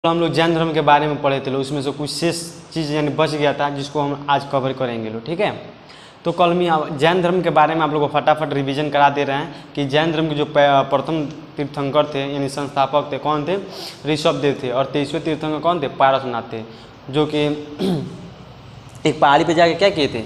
हम लोग जैन धर्म के बारे में पढ़े थे लो, उसमें से कुछ शेष चीज़ यानी बच गया था जिसको हम आज कवर करेंगे लो, ठीक है। तो कल में जैन धर्म के बारे में आप लोगों को फटाफट रिवीजन करा दे रहे हैं कि जैन धर्म के जो प्रथम तीर्थंकर थे यानी संस्थापक थे कौन थे, ऋषभदेव थे। और 23वें तीर्थंकर कौन थे, पारसनाथ थे, जो कि एक पहाड़ी पे जाके क्या किए थे,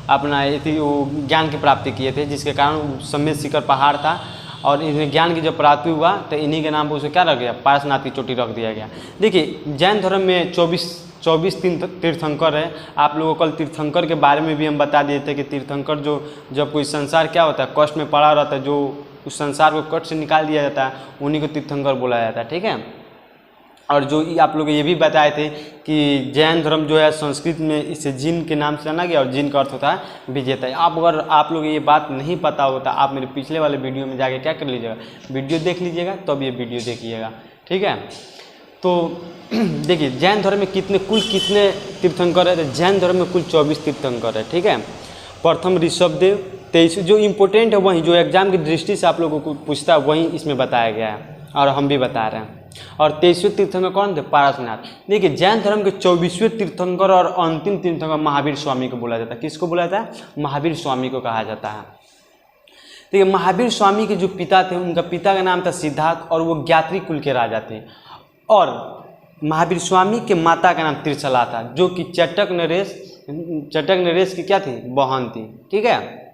अपना वो ज्ञान की प्राप्ति किए थे, जिसके कारण समेत शिखर पहाड़ था और इन्हें ज्ञान की जब प्राप्ति हुआ तो इन्हीं के नाम पर उसे क्या रख गया, पारसनाथ की चोटी रख दिया गया। देखिए जैन धर्म में 24 तीर्थंकर है। आप लोगों को कल तीर्थंकर के बारे में भी हम बता दिए थे कि तीर्थंकर जो जब कोई संसार क्या होता है कष्ट में पड़ा रहता है, जो उस संसार को कष्ट से निकाल दिया जाता है उन्हीं को तीर्थंकर बोला जाता है, ठीक है। और जो आप लोग ये भी बताए थे कि जैन धर्म जो है संस्कृत में इसे जिन के नाम से जाना गया और जिन का अर्थ होता है विजेता। अगर आप लोग ये बात नहीं पता होता आप मेरे पिछले वाले वीडियो में जाके क्या कर लीजिएगा, वीडियो देख लीजिएगा तब ये वीडियो देखिएगा, ठीक है। तो देखिए जैन धर्म में कुल कितने तीर्थंकर है, तो जैन धर्म में कुल 24 तीर्थंकर है, ठीक है। प्रथम ऋषभदेव, 23 जो इम्पोर्टेंट है वही जो एग्जाम की दृष्टि से आप लोगों को पूछता है वही इसमें बताया गया है और हम भी बता रहे हैं। और 23वें तीर्थंकर कौन थे, पारसनाथ। देखिए जैन धर्म के 24वें तीर्थंकर और अंतिम तीर्थंकर महावीर स्वामी को बोला जाता है। किसको बोला जाता है, महावीर स्वामी को कहा जाता है। देखिए महावीर स्वामी के जो पिता थे उनका पिता का नाम था सिद्धार्थ और वो ज्ञात्री कुल के राजा थे। और महावीर स्वामी के माता का नाम त्रिशला था, जो कि चटक नरेश की क्या थी, बहन थी, ठीक है।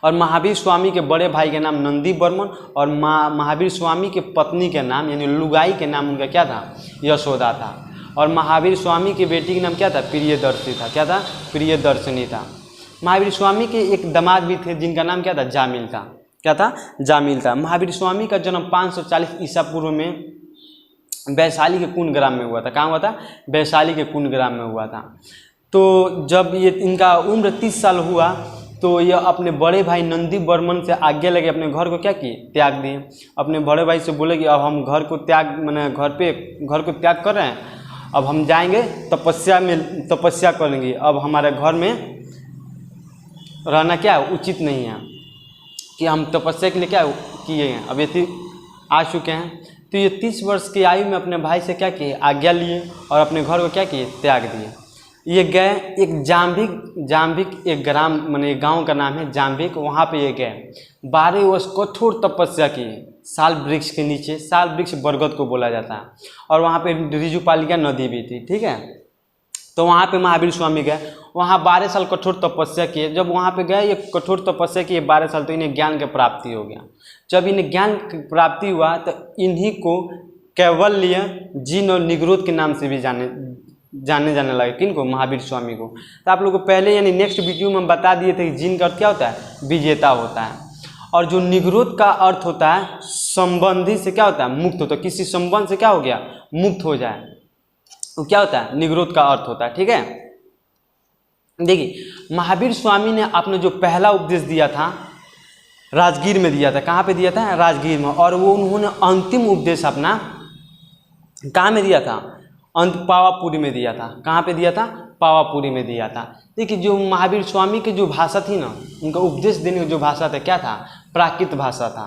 और महावीर स्वामी के बड़े भाई के नाम नंदी बर्मन और महावीर स्वामी के पत्नी के नाम यानी लुगाई के नाम उनका क्या था, यशोदा था। और महावीर स्वामी की बेटी का नाम क्या था, प्रियदर्शी था, क्या था, प्रियदर्शनी था। महावीर स्वामी के एक दामाद भी थे जिनका नाम क्या था, जामिल था, क्या था, जामिल था। महावीर स्वामी का जन्म 540 ईसा पूर्व में वैशाली के कुंड ग्राम में हुआ था। कहाँ हुआ था, वैशाली के कुंड ग्राम में हुआ था। तो जब ये इनका उम्र 30 साल हुआ तो यह अपने बड़े भाई नंदी बर्मन से आज्ञा लगे अपने घर को क्या किए, त्याग दिए। अपने बड़े भाई से बोले कि अब हम घर को त्याग कर रहे हैं, अब हम जाएंगे तपस्या करेंगे, अब हमारे घर में रहना क्या उचित नहीं है कि हम तपस्या के लिए क्या किए हैं, अब ये आ चुके हैं। तो ये 30 वर्ष की आयु में अपने भाई से क्या किए, आज्ञा लिए और अपने घर को क्या किए, त्याग दिए। ये गए एक जाम्बिक एक ग्राम माने गांव का नाम है जाम्बिक, वहाँ पे ये गए 12 वर्ष कठोर तपस्या किए साल वृक्ष के नीचे। साल वृक्ष बरगद को बोला जाता है और वहाँ पे ऋजुपालिका नदी भी थी, ठीक है। तो वहाँ पे महावीर स्वामी गए, वहाँ 12 साल कठोर तपस्या किए। जब वहाँ पे गए ये कठोर तपस्या किए 12 साल, तो इन्हें ज्ञान की प्राप्ति हो गया। जब इन्हें ज्ञान की प्राप्ति हुआ तो इन्हीं को कैवल्य, जिन और निगरोध के नाम से भी जाने लगे। किनको, महावीर स्वामी को। तो आप लोगों को पहले यानी नेक्स्ट वीडियो में हम बता दिए थे कि जिन का अर्थ क्या होता है, विजेता होता है। और जो निगरोध का अर्थ होता है संबंधी से क्या होता है, मुक्त होता है। किसी संबंध से क्या हो गया, मुक्त हो जाए, तो क्या होता है, निगरोध का अर्थ होता है, ठीक है। देखिए महावीर स्वामी ने अपने जो पहला उपदेश दिया था राजगीर में दिया था। कहाँ पे दिया था, राजगीर में। और वो उन्होंने अंतिम उपदेश अपना कहाँ में दिया था, पावापुरी में दिया था। कहाँ पे दिया था, पावापुरी में दिया था। देखिए जो महावीर स्वामी की जो भाषा थी ना, उनका उपदेश देने की जो भाषा था क्या था, प्राकृत भाषा था।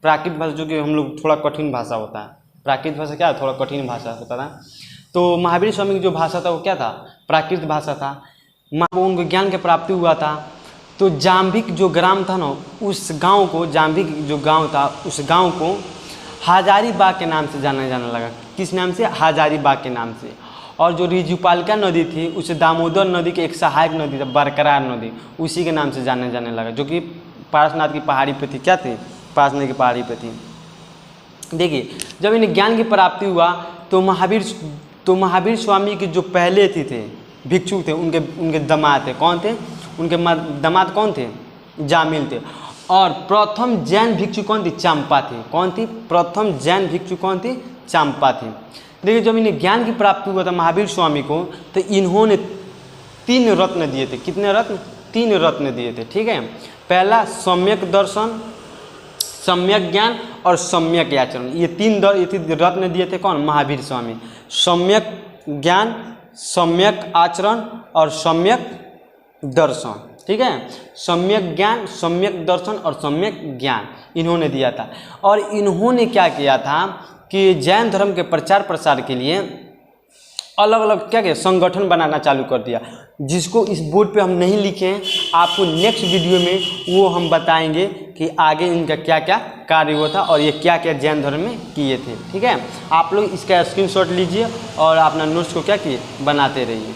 प्राकृत भाषा जो कि हम लोग थोड़ा कठिन भाषा होता है, प्राकृत भाषा क्या है, थोड़ा कठिन भाषा होता था। तो महावीर स्वामी की जो भाषा था वो क्या था, प्राकृत भाषा था। उनको ज्ञान की प्राप्ति हुआ था। तो जाम्बिक जो ग्राम था ना, उस गाँव को, जाम्बिक जो गाँव था उस गाँव को हजारीबाग के नाम से जाने लगा। किस नाम से, हजारीबाग के नाम से। और जो ऋजुपालिका नदी थी उसे दामोदर नदी के एक सहायक नदी था, बरकरार नदी, उसी के नाम से जाने लगा, जो कि पारसनाथ की पहाड़ी पे थी। क्या थी, पारसनाथ की पहाड़ी पे थी। देखिए जब इन्हें ज्ञान की प्राप्ति हुआ तो महावीर स्वामी के जो पहले थे भिक्षु थे, उनके दामाद थे। कौन थे, उनके दामाद कौन थे, जामिल थे। और प्रथम जैन भिक्षु कौन थी, चंपा थी। कौन थी, प्रथम जैन भिक्षु कौन थी, चंपा थी। देखिए जब इन्हें ज्ञान की प्राप्ति हुआ था महावीर स्वामी को, तो इन्होंने 3 रत्न दिए थे। कितने रत्न, 3 रत्न दिए थे, ठीक है। पहला सम्यक दर्शन, सम्यक ज्ञान और सम्यक आचरण। ये 3 रत्न दिए थे कौन, महावीर स्वामी। सम्यक ज्ञान, सम्यक आचरण और सम्यक दर्शन, ठीक है। सम्यक ज्ञान, सम्यक दर्शन और सम्यक ज्ञान इन्होंने दिया था। और इन्होंने क्या किया था कि जैन धर्म के प्रचार प्रसार के लिए अलग अलग क्या क्या संगठन बनाना चालू कर दिया, जिसको इस बोर्ड पे हम नहीं लिखे हैं। आपको नेक्स्ट वीडियो में वो हम बताएंगे कि आगे इनका क्या क्या कार्य हुआ था और ये क्या क्या जैन धर्म में किए थे। ठीक है, आप लोग इसका स्क्रीनशॉट लीजिए और अपना नोट्स को क्या किए बनाते रहिए।